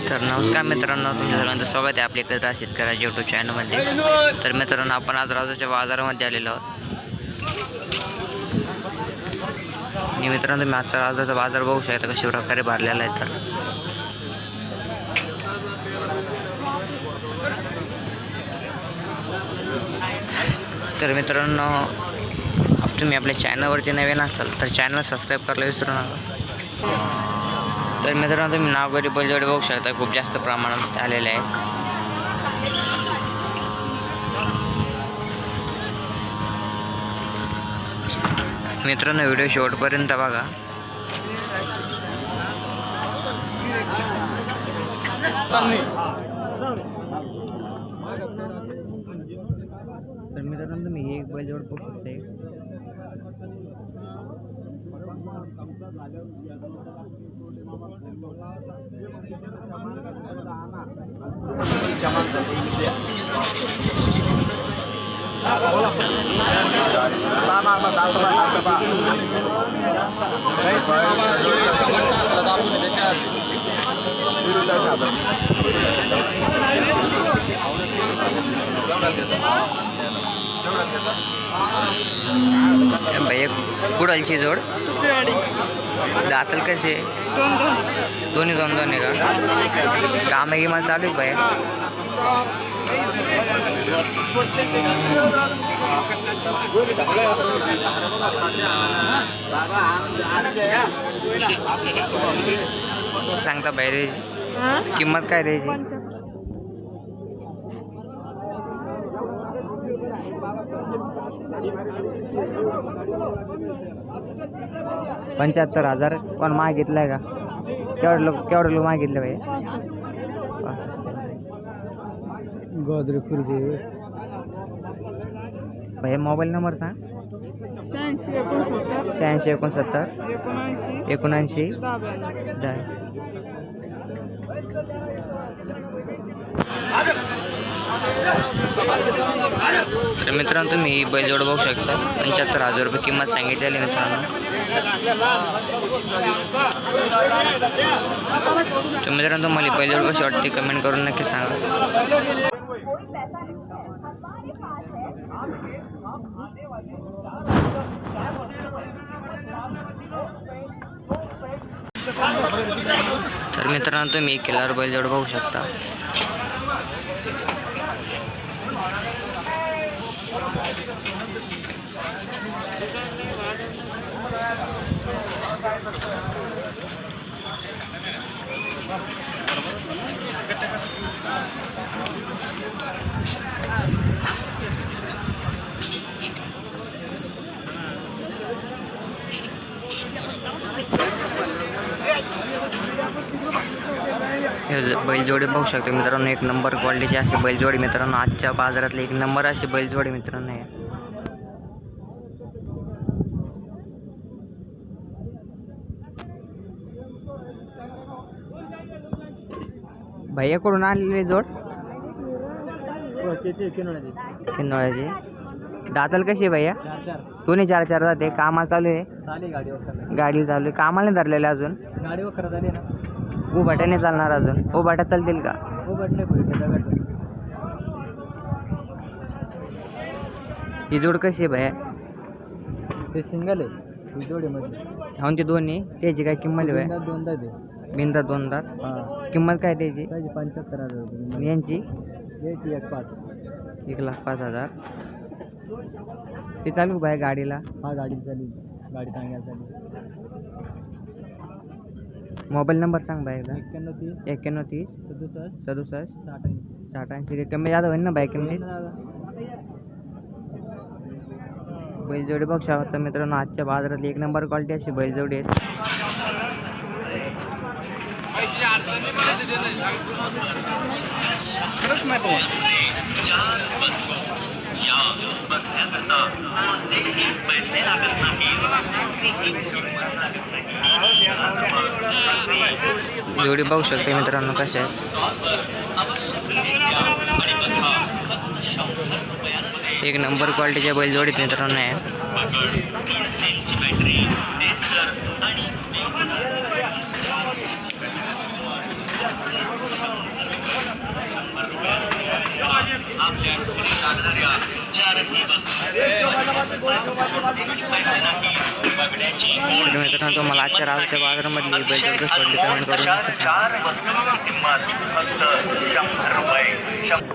तर नमस्कार मित्रांनो, तुमच्या सर्वांचं स्वागत आहे आपल्या एकत्र शेतकऱ्याच्या यूट्यूब चॅनलमध्ये. तर मित्रांनो, आपण आज राजूच्या बाजारामध्ये आलेलो आहोत. आणि मित्रांनो, तुम्ही आजचा राजूचा बाजार बघू शकता कशा प्रकारे भरलेला आहे. तर मित्रांनो, तुम्ही आपल्या चॅनलवरती नवीन असाल तर चॅनल सबस्क्राईब करायला विसरू नका. तर मित्रांनो, तुम्ही नावगरी बैलजोडी बघू शकता, खूप जास्त प्रमाणात आलेले आहे. मित्रांनो, व्हिडिओ शेवटपर्यंत बघा. तर मित्रांनो, तुम्ही ही एक बैलजोड बघू शकता. भैया कुडालची जोड दातल कसे दोन्ही दोन दोन आहे का? काम आहे की मला चालू आहे भैया. सांगता बाहेर किंमत काय द्यायची? $75,000. कोण मागितलंय का? केवढं लोक मागितलं भाई? गोदरी खुर्ची भाई. मोबाईल नंबर सांग. 86 69 79 10. तर मित्रांनो, तुम्ही बैलजोड बघू शकता. $75,000 किंमत सांगितलेली मित्रांनो. तर मित्रांनो, मला बैलजोड कशी वाटते कमेंट करून नक्की सांगा. तर मित्रांनो, तुम्ही किल्लार बैलजोड बघू शकता. बैलजोडी बघू शकतो मित्रांनो. एक नंबर क्वालिटीची अशी बैलजोडी मित्रांनो. आजच्या बाजारातली एक नंबर अशी बैलजोडी मित्रांनो. भैया कडून आलेली जोड किन्नोळ्याची. दातल कशी आहे भैया? दोन्ही 4-4 जाते. कामाला चालू आहे? गाडी चालू आहे. कामाला नाही धरलेले अजून? उभाट्याने चालणार अजून? उभाट्या चालतील का? ही जोड कशी आहे भैया? ते सिंगल आहे जोडीमध्ये. हा, ते दोन्ही त्याची काय किंमत आहे भैया? बिंदा 2 दात. किंमत काय त्याची? 75,000. यांची 1,05,000. 1,05,000. ते चालू भाई गाडीला? हा, गाडी चालू. गाडी चांगली चालू. मोबाईल नंबर सांग भाई एकदा. 91 30 67 67 88. कमी जादा होईल ना बाय किंमती? बैलजोडी बघू शकता मित्रांनो. आजच्या बाजारातली एक नंबर क्वालिटी अशी बैलजोडी आहेत. जोडी बघू शकते मित्रांनो कशा आहेत. एक नंबर क्वालिटीच्या बैलजोडीत मित्रांनो आहे. तर मित्रांनो तुम्हाला आजच्या राजच्या बाजारामधली बैलजोडी पडली कमेंट करून नक्की सांगा.